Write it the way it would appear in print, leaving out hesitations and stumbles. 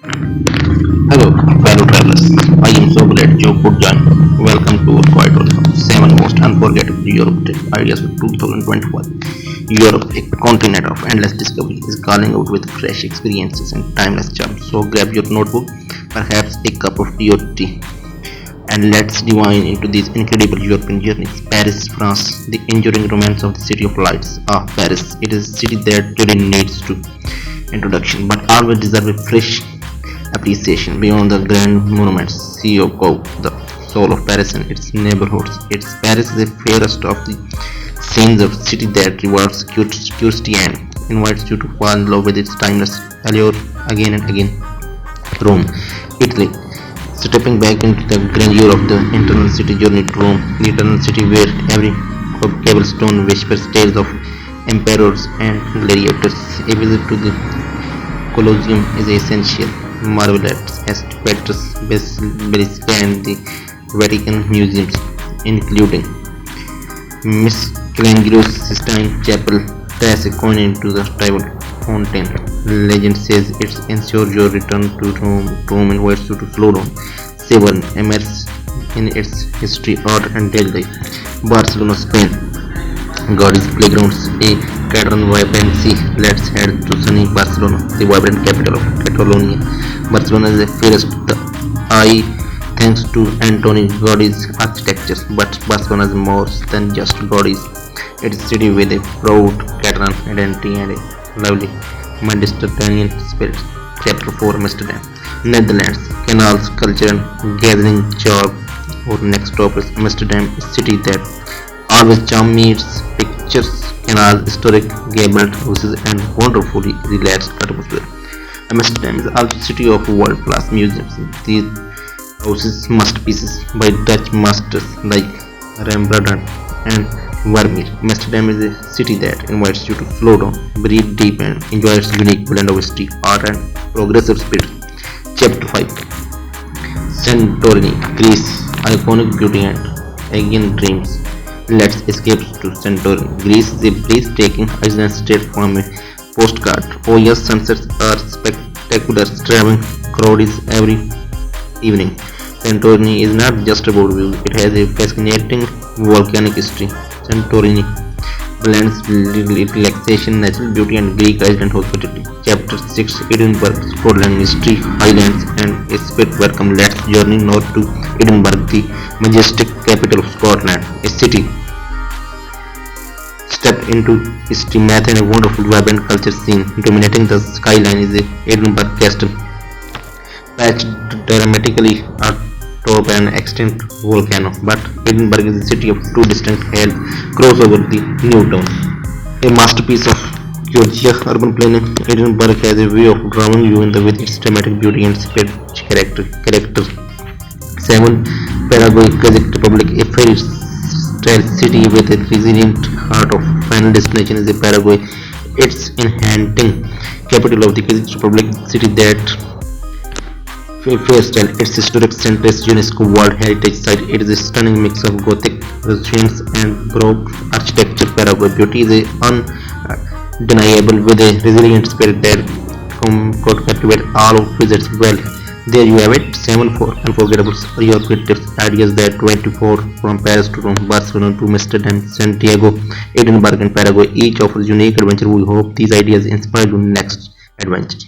Hello, fellow travelers. I am so glad you could join. Welcome to our quiet tour of 7 most unforgettable Europe trip ideas for 2021. Europe, a continent of endless discovery, is calling out with fresh experiences and timeless charms. So grab your notebook, perhaps a cup of tea or tea, and let's dive into these incredible European journeys. Paris, France, the enduring romance of the city of lights. Paris. It is a city that really needs to introduction, but always deserves a fresh appreciation beyond the grand monuments. See the soul of Paris and its neighborhoods. It's Paris is the fairest of the scenes of city that rewards curiosity and invites you to fall in love with its timeless allure again and again. Rome, Italy. Stepping back into the grandeur of the internal city journey to Rome, the eternal city where every cobblestone whispers tales of emperors and gladiators. A visit to the Colosseum is essential. Marvel at St. Peter's Basilica and the Vatican museums, including Michelangelo's Sistine Chapel, toss a coin into the Trevi Fountain. Legend says it ensures your return to Rome. Rome invites you to slow down, savor, and immerse in its history, art, and daily life. Barcelona, Spain. Gaudí's playgrounds, a Catalan vibrancy. Let's head to sunny Barcelona, the vibrant capital of Catalonia. Barcelona is the fairest the eye thanks to Antoni Gaudi's architecture, but Barcelona is more than just Gaudi's. It's a city with a proud Catalan identity and a lively Mediterranean spirit. Chapter 4, Amsterdam, Netherlands, canals, culture, and gathering job. Our next stop is Amsterdam, a city that always charms me. Its pictures, canals, historic gabled houses, and wonderfully relaxed atmosphere. Amsterdam is also a city of world-class museums. These houses masterpieces by Dutch masters like Rembrandt and Vermeer. Amsterdam is a city that invites you to slow down, breathe deep, and enjoy its unique blend of history, art, and progressive spirit. Chapter 5, Santorini, Greece, iconic beauty and Aegean dreams. Let's escape to Santorini. Greece is a breathtaking island straight from a postcard. Oh yes, sunsets are spectacular, traveling crowds every evening. Santorini is not just about views, it has a fascinating volcanic history. Santorini blends relaxation, natural beauty, and Greek island hospitality. Chapter 6, Edinburgh, Scotland, history, highlands, and a spirit welcome. Let's journey north to Edinburgh, the majestic capital of Scotland, a city step into history, math, and a wonderful vibrant culture scene. Dominating the skyline is the Edinburgh Castle, patched dramatically atop an extinct volcano. But Edinburgh is a city of two distinct hills cross over the new town. A masterpiece of Georgia urban planning, Edinburgh has a way of drawing you in with its dramatic beauty and sketch character. 7. Paraguay, Czech Republic, a fairy tale city with a resilient heart. Of final destination is Paraguay. It's enchanting capital of the Czech Republic, city that Fairstyle, its historic center is UNESCO World Heritage Site. It is a stunning mix of Gothic renaissance and Baroque architecture. Paraguay beauty is undeniable with a resilient spirit that could captivate all visitors. Well, there you have it. 7 for unforgettable European tips, ideas that 24 from Paris to Rome, Barcelona to Amsterdam, Santiago, Edinburgh, and Paraguay. Each offers unique adventure. We hope these ideas inspire your next adventure.